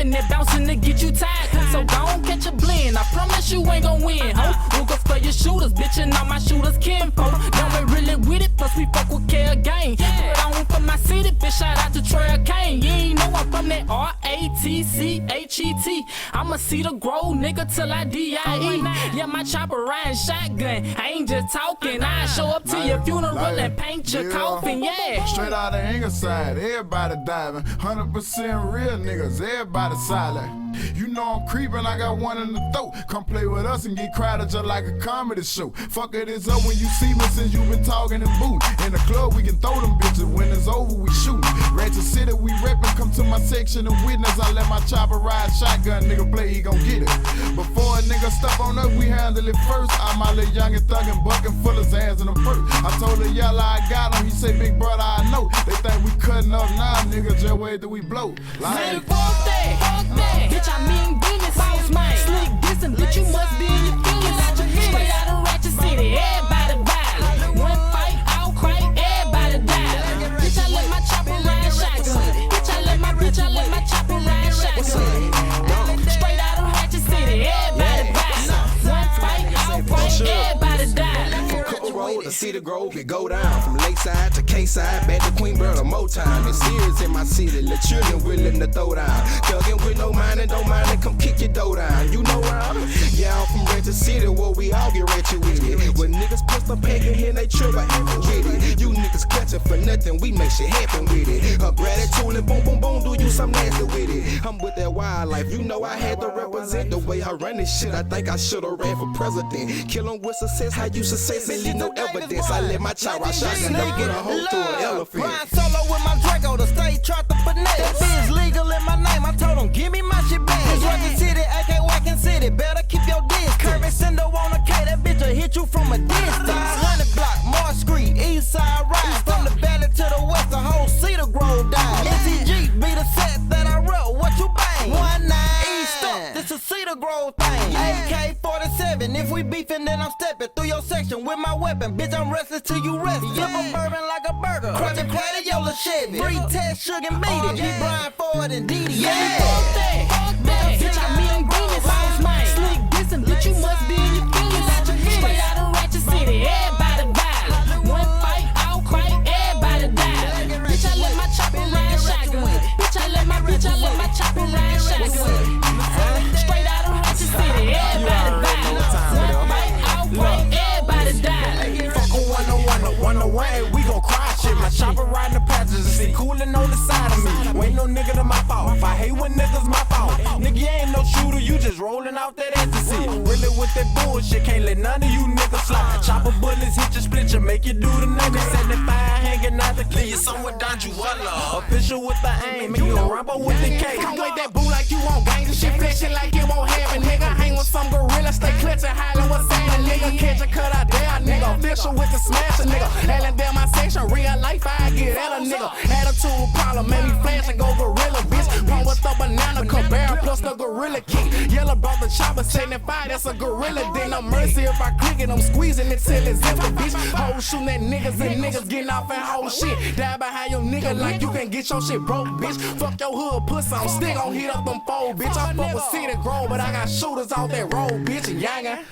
and that bouncing to get you tired. So don't catch a blend, I promise you ain't gon' win, ho. Look up for your shooters, bitch, and all my shooters kinfolk. Don't ain't really with it, plus we fuck with Care Gang. Put on for my city, bitch, shout out to Trail Kane. You ain't know I'm from that RATCHET. I'ma see the grow, nigga, till I DIE. Yeah, my chopper riding shotgun. I ain't just talking, I show up to your funeral and paint your coffin, yeah. Straight out of Ingleside, everybody diving. 100% real niggas, everybody silent. You know I'm creeping, I got one in the throat. Come play with us and get crowded just like a comedy show. Fuck it, it's up when you see me since you been talking and booting. In the club, we can throw them bitches. When it's over, we shoot. Ratchet City, we reppin'. Come to my section and witness. I let my chopper ride shotgun. Nigga play, he gon' get it. Before a nigga step on us, we handle it first. I'm my little youngin' thuggin', buckin' full of Zans in the purse. I told her Yella I got him. He say, big brother, I know. They think we cutting up now, nigga. Just wait till we blow. Man, fuck that. Bitch, I mean business. Boss man, slick dissing, bitch, you must be in your feelings. Straight out of Ratchet City, everybody violent. One fight, out crank, everybody die. Bitch, I let my chopper ride shotgun. Bitch, I let my chopper ride shotgun. Straight out of Ratchet City, everybody violent. One fight, out crank, everybody die. Road to Cedar Grove, it go down from Lakeside to K-side, back to Queenborough, more time. It's serious in my city, the children willing to throw down. Thuggin' with no mind and don't mind it, come kick your dough down. You know where I'm? Yeah, I'm from Ratchet City, where we all get ratchet with it. When niggas post a pack in here, they triple with it. You niggas clutching for nothing, we make shit happen with it. A gratitude and boom, boom, boom, do you some nasty with it. I'm with that wildlife, you know I had to represent the way I run this shit. I think I should've ran for president. Kill 'em with success, how you success and leave no evidence. I let my child ride shotgun up with a hoe to an elephant. Ride solo with my Draco, the state tried to finesse. That bitch legal in my name, I told him, give me my shit back. It's Ratchet City, AK Wacken City, better keep your distance. Curvy Cindo on a K, that bitch will hit you from a distance. 100 block, Marsh Street, East Side Ride. From the valley to the west, the whole Cedar Grove died. NTG be the set that I wrote, what you bang? 19 East up, this a Cedar Grove thing. AK-47, if we beefing then I'm stepping through your section with my weapon. Bitch, I'm restless till you rest. Flip a bourbon like a burger. Crunch and crack Yola Chevy. Free test, Shug and beat it. Keep Brian Ford and Didi. Yeah, fuck that. Bitch, I mean business. Boss man, slick dissing, bitch, you must be in your feelings. Straight out of Ratchet City, everybody violent. One fight, out crank, everybody die. Bitch, I let my chopper ride shotgun. Bitch, I let my chopper ride shotgun. Straight out of Ratchet City, everybody violent. One fight, out crank, everybody die. Fuck a 101, we gon' cry shit. My chopper riding the passenger seat, coolin' on the side of me. Ain't no nigga to my fault. If I hate when niggas my fault. Nigga, you ain't no shooter, you just rollin' out that ecstasy. Really with that bullshit, can't let none of you niggas fly. Chopper bullets hit your split, you make you do the nigga. 75 hanging out the clip, you somewhere down you official with the aim, and you a Rambo with the K. Come with that boo like you want gangs and shit, flexing like it won't happen, nigga. Hang with some gorilla, stay clutching, hollering what's saying, nigga. Catch a cut out there, nigga. Official with the smasher, nigga. Allen down my section, real life, I get at a nigga. Attitude problem, made me flash and go gorilla, bitch. One with the banana, Cabrera plus the gorilla kick. Yella brought the chopper, 75, that's a gorilla. Then no mercy if I click it, I'm squeezing it till it's empty, bitch. Hoes shooting at niggas and niggas getting off that whole shit. Die behind your nigga like you can get your shit broke, bitch. Fuck your hood, pussy, I'm still gon' hit up them foes, bitch. I fuck with Cedar Grove, but I got shooters off that road, bitch. Youngin.